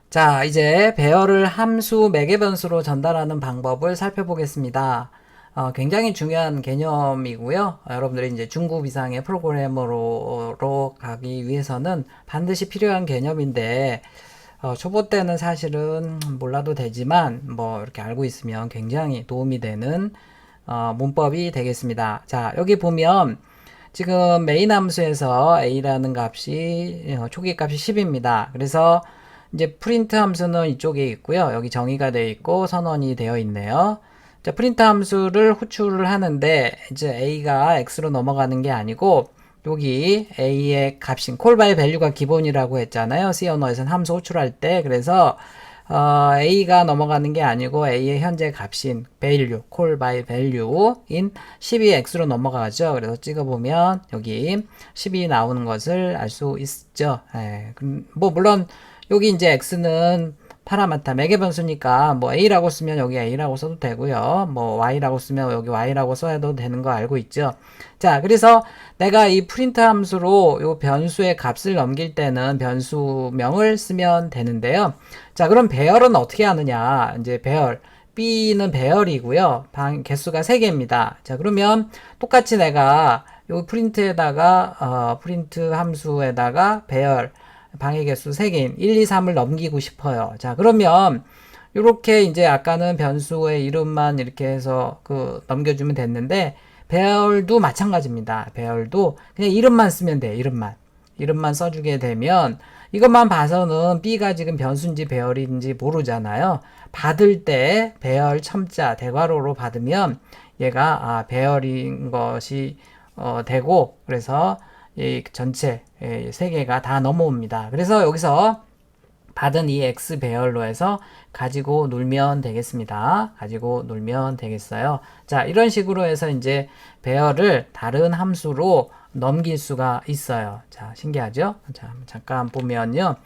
자, 이제 배열을 함수 매개 변수로 전달하는 방법을 살펴보겠습니다. 굉장히 중요한 개념이고요. 여러분들이 이제 중급 이상의 프로그래머로 가기 위해서는 반드시 필요한 개념인데, 초보 때는 사실은 몰라도 되지만, 뭐, 이렇게 알고 있으면 굉장히 도움이 되는, 문법이 되겠습니다. 자, 여기 보면, 지금 메인 함수에서 a라는 값이, 초기 값이 10입니다. 그래서, 이제 프린트 함수는 이쪽에 있고요. 여기 정의가 되어 있고 선언이 되어 있네요. 자, 프린트 함수를 호출을 하는데 이제 a가 x로 넘어가는 게 아니고 여기 a의 값인 call 밸류가 기본이라고 했잖아요. C 언어에서는 함수 호출할 때. 그래서 a가 넘어가는 게 아니고 a의 현재 값인 value, call value인 10이 x로 넘어가죠. 그래서 찍어보면 여기 10이 나오는 것을 알 수 있죠. 예, 뭐 물론 여기 이제 x는 파라마타 매개 변수니까 뭐 a라고 쓰면 여기 a라고 써도 되고요. 뭐 y라고 쓰면 여기 y라고 써도 되는 거 알고 있죠. 자, 그래서 내가 이 프린트 함수로 요 변수의 값을 넘길 때는 변수명을 쓰면 되는데요. 자, 그럼 배열은 어떻게 하느냐? 이제 배열 b는 배열이고요. 방 개수가 3개입니다. 자, 그러면 똑같이 내가 요 프린트에다가 프린트 함수에다가 배열 방해 개수 3개인 1, 2, 3을 넘기고 싶어요. 자, 그러면 이렇게 이제 아까는 변수의 이름만 이렇게 해서 넘겨주면 됐는데 배열도 마찬가지입니다. 배열도 그냥 이름만 쓰면 돼요. 이름만 써주게 되면 이것만 봐서는 B가 지금 변수인지 배열인지 모르잖아요. 받을 때 배열 첨자 대괄호로 받으면 얘가 배열인 것이 되고 그래서 이 전체 3개가 다 넘어옵니다. 그래서 여기서 받은 이 x 배열로 해서 가지고 놀면 되겠습니다. 가지고 놀면 되겠어요. 자, 이런 식으로 해서 이제 배열을 다른 함수로 넘길 수가 있어요. 자, 신기하죠? 자, 잠깐 보면요.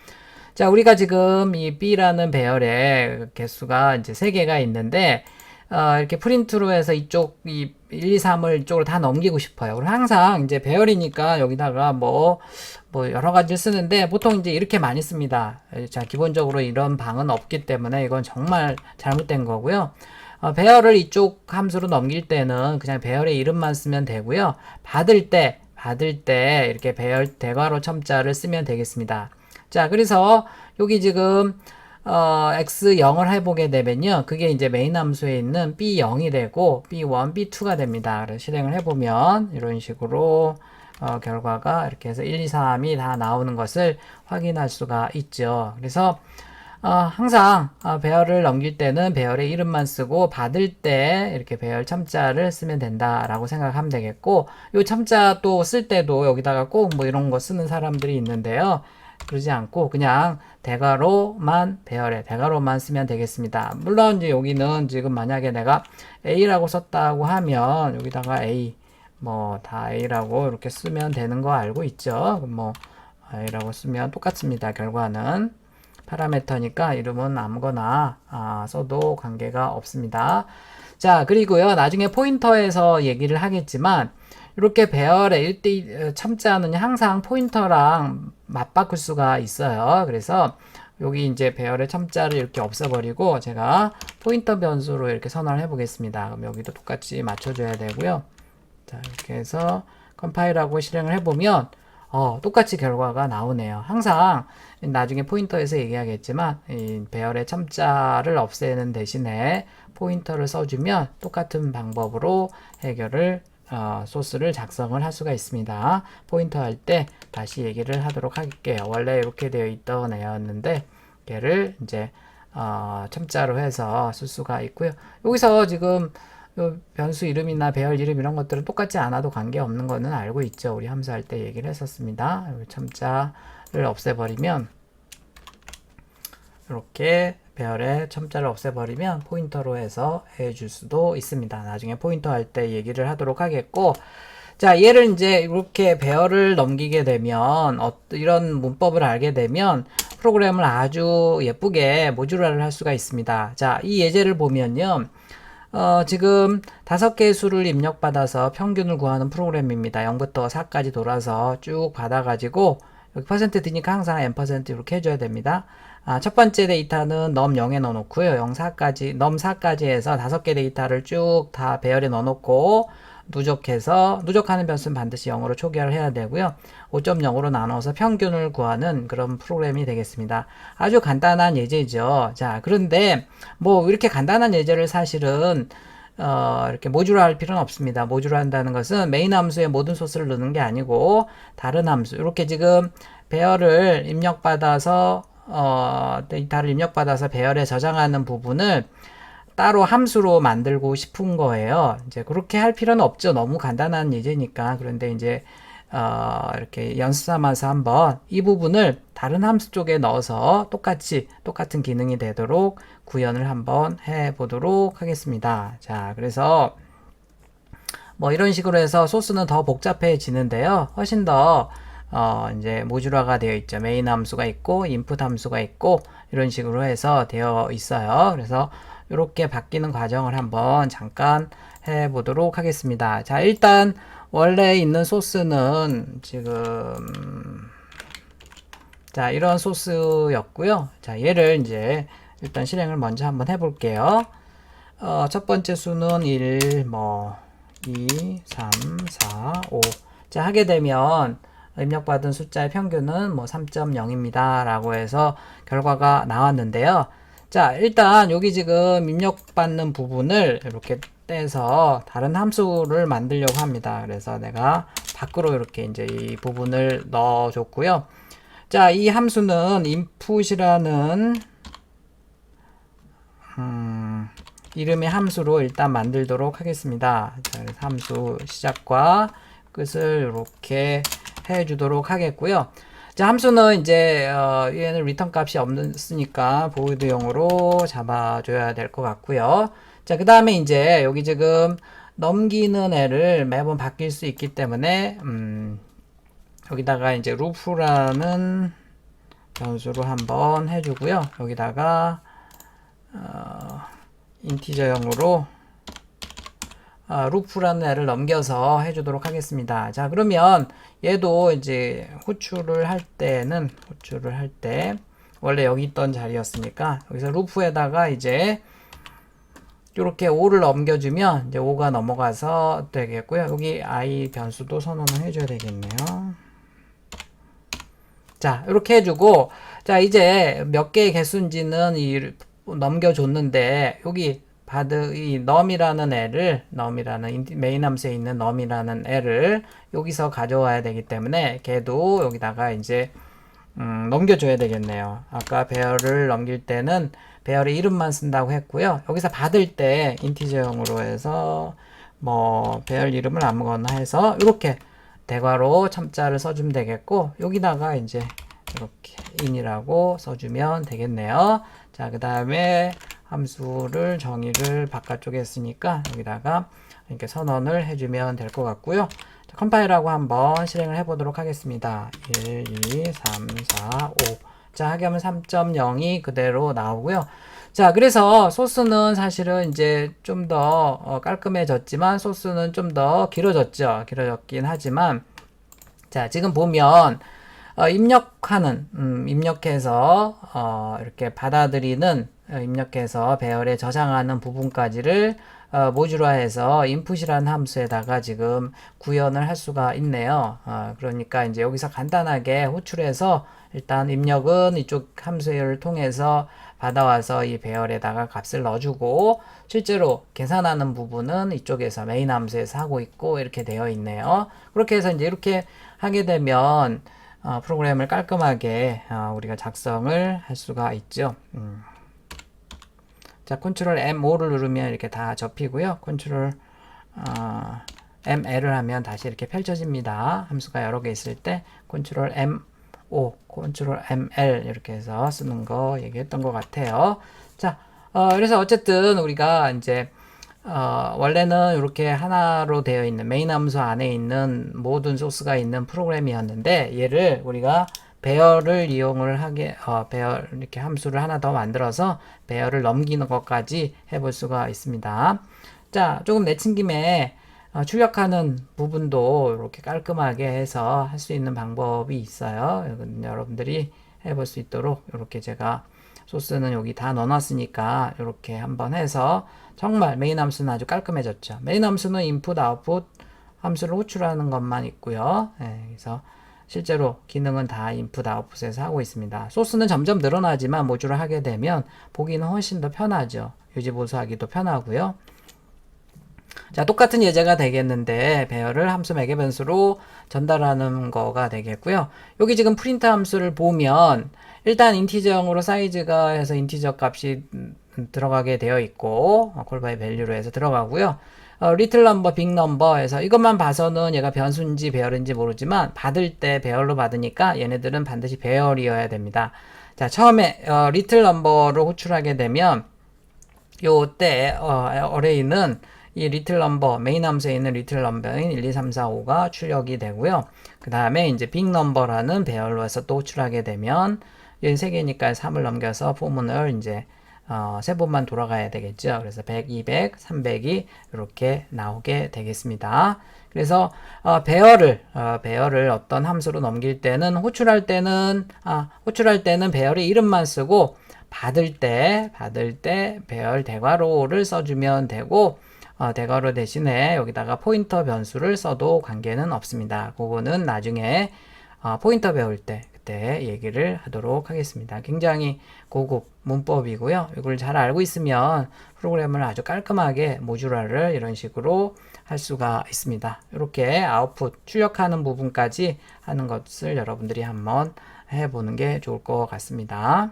자, 우리가 지금 이 b라는 배열의 개수가 이제 3개가 있는데 이렇게 프린트로 해서 이 1, 2, 3을 이쪽으로 다 넘기고 싶어요. 그럼 항상 이제 배열이니까 여기다가 뭐 여러 가지를 쓰는데 보통 이제 이렇게 많이 씁니다. 자, 기본적으로 이런 방은 없기 때문에 이건 정말 잘못된 거고요. 배열을 이쪽 함수로 넘길 때는 그냥 배열의 이름만 쓰면 되고요. 받을 때 이렇게 배열 대괄호 첨자를 쓰면 되겠습니다. 자, 그래서 여기 지금 x0을 해보게 되면요. 그게 이제 메인 함수에 있는 b0이 되고 b1, b2가 됩니다. 그래서 실행을 해보면 이런 식으로 결과가 이렇게 해서 1, 2, 3이 다 나오는 것을 확인할 수가 있죠. 그래서 항상 배열을 넘길 때는 배열의 이름만 쓰고 받을 때 이렇게 배열 첨자를 쓰면 된다라고 생각하면 되겠고 이 첨자 또 쓸 때도 여기다가 꼭 뭐 이런 거 쓰는 사람들이 있는데요. 그러지 않고 그냥 대괄호만 쓰면 되겠습니다. 물론 이제 여기는 지금 만약에 내가 A라고 썼다고 하면 여기다가 A 뭐 다 A라고 이렇게 쓰면 되는 거 알고 있죠. 뭐 A라고 쓰면 똑같습니다. 결과는 파라미터니까 이름은 아무거나 써도 관계가 없습니다. 자, 그리고요 나중에 포인터에서 얘기를 하겠지만 이렇게 배열의 1대1 첨자는 항상 포인터랑 맞바꿀 수가 있어요. 그래서 여기 이제 배열의 첨자를 이렇게 없애버리고 제가 포인터 변수로 이렇게 선언을 해보겠습니다. 그럼 여기도 똑같이 맞춰줘야 되고요. 자, 이렇게 해서 컴파일하고 실행을 해보면 똑같이 결과가 나오네요. 항상 나중에 포인터에서 얘기하겠지만 이 배열의 첨자를 없애는 대신에 포인터를 써주면 똑같은 방법으로 해결을 소스를 작성을 할 수가 있습니다. 포인터 할 때 다시 얘기를 하도록 할게요. 원래 이렇게 되어 있던 애였는데 얘를 이제 첨자로 해서 쓸 수가 있고요. 여기서 지금 변수 이름이나 배열 이름 이런 것들은 똑같지 않아도 관계없는 거는 알고 있죠. 우리 함수할 때 얘기를 했었습니다. 첨자를 없애버리면 이렇게 배열의 첨자를 없애버리면 포인터로 해서 해줄 수도 있습니다. 나중에 포인터 할 때 얘기를 하도록 하겠고 자, 얘를 이제 이렇게 배열을 넘기게 되면 이런 문법을 알게 되면 프로그램을 아주 예쁘게 모듈화를 할 수가 있습니다. 자, 이 예제를 보면요. 지금 5개의 수를 입력받아서 평균을 구하는 프로그램입니다. 0부터 4까지 돌아서 쭉 받아가지고 여기 퍼센트 드니까 항상 n% 이렇게 해줘야 됩니다. 첫 번째 데이터는 num 0에 넣어놓고요. 0, 4까지, num 4까지 해서 5개 데이터를 쭉 다 배열에 넣어놓고 누적하는 변수는 반드시 0으로 초기화를 해야 되고요. 5.0으로 나눠서 평균을 구하는 그런 프로그램이 되겠습니다. 아주 간단한 예제죠. 자, 그런데 뭐 이렇게 간단한 예제를 사실은 이렇게 모듈화 할 필요는 없습니다. 모듈화 한다는 것은 메인 함수에 모든 소스를 넣는 게 아니고 다른 함수, 이렇게 지금 배열을 입력받아서 데이터를 입력받아서 배열에 저장하는 부분을 따로 함수로 만들고 싶은 거예요. 이제 그렇게 할 필요는 없죠. 너무 간단한 예제니까. 그런데 이제 이렇게 연습 삼아서 한번 이 부분을 다른 함수 쪽에 넣어서 똑같은 기능이 되도록 구현을 한번 해 보도록 하겠습니다. 자, 그래서 뭐 이런 식으로 해서 소스는 더 복잡해지는데요. 훨씬 더 이제 모듈화가 되어 있죠. 메인 함수가 있고 인풋 함수가 있고 이런 식으로 해서 되어 있어요. 그래서 이렇게 바뀌는 과정을 한번 잠깐 해 보도록 하겠습니다. 자, 일단 원래 있는 소스는 지금 자, 이런 소스였고요. 자, 얘를 이제 일단 실행을 먼저 한번 해 볼게요. 첫 번째 수는 1, 뭐 2, 3, 4, 5. 자, 하게 되면 입력받은 숫자의 평균은 뭐 3.0입니다. 라고 해서 결과가 나왔는데요. 자, 일단 여기 지금 입력받는 부분을 이렇게 떼서 다른 함수를 만들려고 합니다. 그래서 내가 밖으로 이렇게 이제 이 부분을 넣어줬고요. 자, 이 함수는 input이라는 이름의 함수로 일단 만들도록 하겠습니다. 자, 그래서 함수 시작과 끝을 이렇게 해주도록 하겠고요. 자, 함수는 이제 얘는 리턴 값이 없으니까 보이드용으로 잡아줘야 될 것 같고요. 자, 그 다음에 이제 여기 지금 넘기는 애를 매번 바뀔 수 있기 때문에 여기다가 이제 루프라는 변수로 한번 해주고요. 여기다가 인티저형으로 루프라는 애를 넘겨서 해주도록 하겠습니다. 자, 그러면 얘도 이제 호출을 할 때 원래 여기 있던 자리였으니까 여기서 루프에다가 이제 이렇게 5를 넘겨주면 이제 5가 넘어가서 되겠고요. 여기 i 변수도 선언을 해줘야 되겠네요. 자, 이렇게 해주고, 자, 이제 몇 개의 개수인지는 넘겨줬는데, 여기 이 num이라는 애를, 메인 함수에 있는 num이라는 애를 여기서 가져와야 되기 때문에, 걔도 여기다가 이제, 넘겨줘야 되겠네요. 아까 배열을 넘길 때는 배열의 이름만 쓴다고 했고요. 여기서 받을 때 인티저형으로 해서, 뭐, 배열 이름을 아무거나 해서, 이렇게 대괄호 첨자를 써주면 되겠고, 여기다가 이제 이렇게 in이라고 써주면 되겠네요. 자, 그 다음에 함수를 정의를 바깥쪽에 했으니까 여기다가 이렇게 선언을 해주면 될 것 같고요. 자, 컴파일하고 한번 실행을 해보도록 하겠습니다. 1, 2, 3, 4, 5. 자, 하게 하면 3.0이 그대로 나오고요. 자, 그래서 소스는 사실은 이제 좀 더 깔끔해졌지만 소스는 좀 더 길어졌죠. 길어졌긴 하지만 자, 지금 보면 입력해서 이렇게 받아들이는 입력해서 배열에 저장하는 부분까지를 모듈화해서 input이라는 함수에다가 지금 구현을 할 수가 있네요. 그러니까 이제 여기서 간단하게 호출해서 일단 입력은 이쪽 함수를 통해서 받아와서 이 배열에다가 값을 넣어주고 실제로 계산하는 부분은 이쪽에서 메인 함수에서 하고 있고 이렇게 되어 있네요. 그렇게 해서 이제 이렇게 하게 되면 프로그램을 깔끔하게 우리가 작성을 할 수가 있죠. 자, 컨트롤 M5를 누르면 이렇게 다 접히고요. 컨트롤 ML을 하면 다시 이렇게 펼쳐집니다. 함수가 여러 개 있을 때 컨트롤 M5, 컨트롤 ML 이렇게 해서 쓰는 거 얘기했던 것 같아요. 자, 그래서 어쨌든 우리가 이제 원래는 이렇게 하나로 되어 있는 메인 함수 안에 있는 모든 소스가 있는 프로그램이었는데 얘를 우리가 배열을 이용을 배열 이렇게 함수를 하나 더 만들어서 배열을 넘기는 것까지 해볼 수가 있습니다. 자, 조금 내친 김에 출력하는 부분도 이렇게 깔끔하게 해서 할 수 있는 방법이 있어요. 여러분들이 해볼 수 있도록 이렇게 제가 소스는 여기 다 넣어놨으니까 이렇게 한번 해서 정말 메인 함수는 아주 깔끔해졌죠. 메인 함수는 input, output 함수를 호출하는 것만 있고요. 네, 그래서 실제로 기능은 다 input, output에서 하고 있습니다. 소스는 점점 늘어나지만 모듈을 하게 되면 보기는 훨씬 더 편하죠. 유지보수하기도 편하고요. 자, 똑같은 예제가 되겠는데 배열을 함수 매개 변수로 전달하는 거가 되겠고요. 여기 지금 프린트 함수를 보면 일단 인티저형으로 사이즈가 해서 인티저 값이 들어가게 되어 있고 콜바이 밸류로 해서 들어가고요. 리틀 넘버, 빅 넘버에서 이것만 봐서는 얘가 변수인지 배열인지 모르지만 받을 때 배열로 받으니까 얘네들은 반드시 배열이어야 됩니다. 자, 처음에 리틀 넘버로 호출하게 되면 요때 어레이는 이 리틀 넘버 메인 함수에 있는 리틀 넘버인 1, 2, 3, 4, 5가 출력이 되고요. 그 다음에 이제 빅 넘버라는 배열로 해서 또 호출하게 되면 얘 3개니까 3을 넘겨서 포문을 이제 세 번만 돌아가야 되겠죠. 그래서 100, 200, 300이 이렇게 나오게 되겠습니다. 그래서 배열을 어떤 함수로 넘길 때는 호출할 때는 배열의 이름만 쓰고 받을 때 배열 대괄호를 써주면 되고 대괄호 대신에 여기다가 포인터 변수를 써도 관계는 없습니다. 그거는 나중에 포인터 배울 때 그때 얘기를 하도록 하겠습니다. 굉장히 고급 문법이고요. 이걸 잘 알고 있으면 프로그램을 아주 깔끔하게 모듈화를 이런 식으로 할 수가 있습니다. 이렇게 아웃풋 출력하는 부분까지 하는 것을 여러분들이 한번 해보는 게 좋을 것 같습니다.